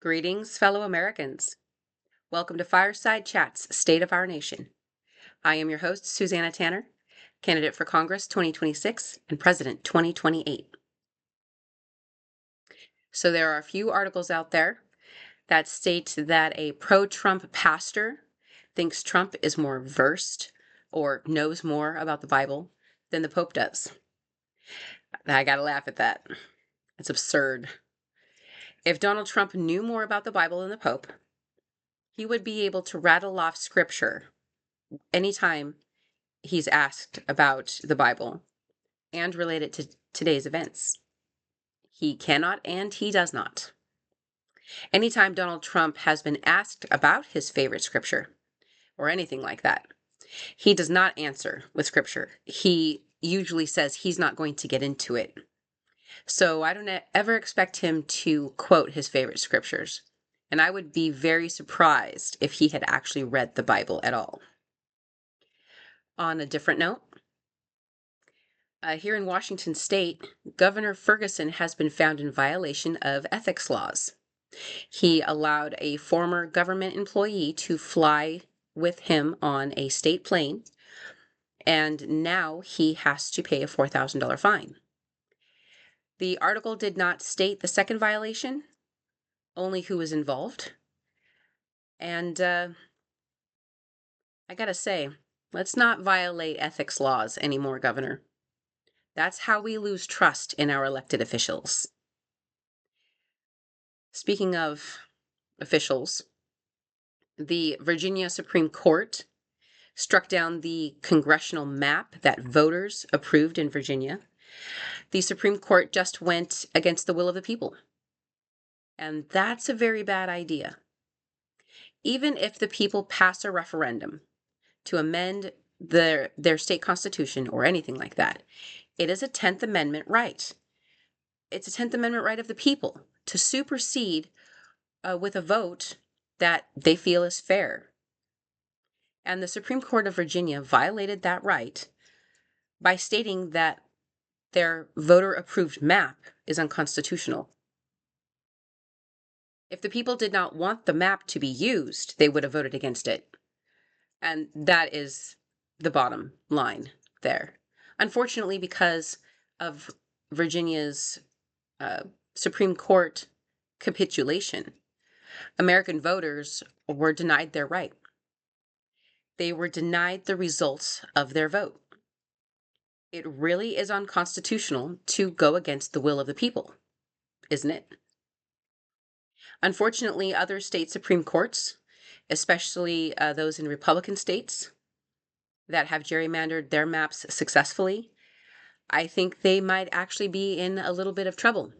Greetings, fellow Americans. Welcome to Fireside Chats, State of Our Nation. I am your host, Susanna Tanner, candidate for Congress 2026 and President 2028. So there are a few articles out there that state that a pro-Trump pastor thinks Trump is more versed or knows more about the Bible than the Pope does. I gotta laugh at that. It's absurd. If Donald Trump knew more about the Bible than the Pope, he would be able to rattle off scripture anytime he's asked about the Bible and relate it to today's events. He cannot and he does not. Anytime Donald Trump has been asked about his favorite scripture or anything like that, he does not answer with scripture. He usually says he's not going to get into it. So I don't ever expect him to quote his favorite scriptures. And I would be very surprised if he had actually read the Bible at all. On a different note, here in Washington State, Governor Fergeson has been found in violation of ethics laws. He allowed a former government employee to fly with him on a state plane, and now he has to pay a $4,000 fine. The article did not state the second violation, only who was involved. And I gotta say, let's not violate ethics laws anymore, Governor. That's how we lose trust in our elected officials. Speaking of officials, the Virginia Supreme Court struck down the congressional map that voters approved in Virginia. The Supreme Court just went against the will of the people. And that's a very bad idea. Even if the people pass a referendum to amend their state constitution or anything like that, it is a 10th Amendment right. It's a 10th Amendment right of the people to supersede with a vote that they feel is fair. And the Supreme Court of Virginia violated that right by stating that their voter-approved map is unconstitutional. If the people did not want the map to be used, they would have voted against it. And that is the bottom line there. Unfortunately, because of Virginia's Supreme Court capitulation, American voters were denied their right. They were denied the results of their vote. It really is unconstitutional to go against the will of the people, isn't it? Unfortunately, other state Supreme Courts, especially those in Republican states that have gerrymandered their maps successfully, I think they might actually be in a little bit of trouble.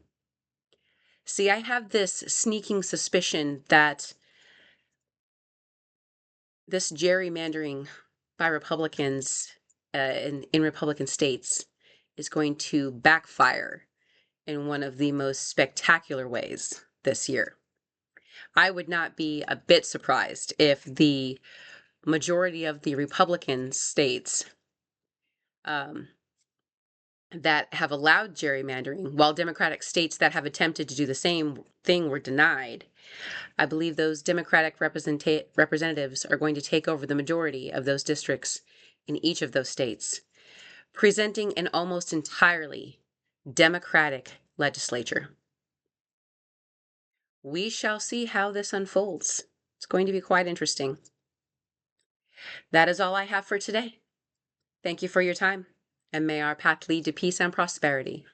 See, I have this sneaking suspicion that this gerrymandering by Republicans in Republican states is going to backfire in one of the most spectacular ways this year. I would not be a bit surprised if the majority of the Republican states that have allowed gerrymandering, while Democratic states that have attempted to do the same thing were denied. I believe those Democratic representatives are going to take over the majority of those districts in each of those states, presenting an almost entirely Democratic legislature. We shall see how this unfolds. It's going to be quite interesting. That is all I have for today. Thank you for your time, and may our path lead to peace and prosperity.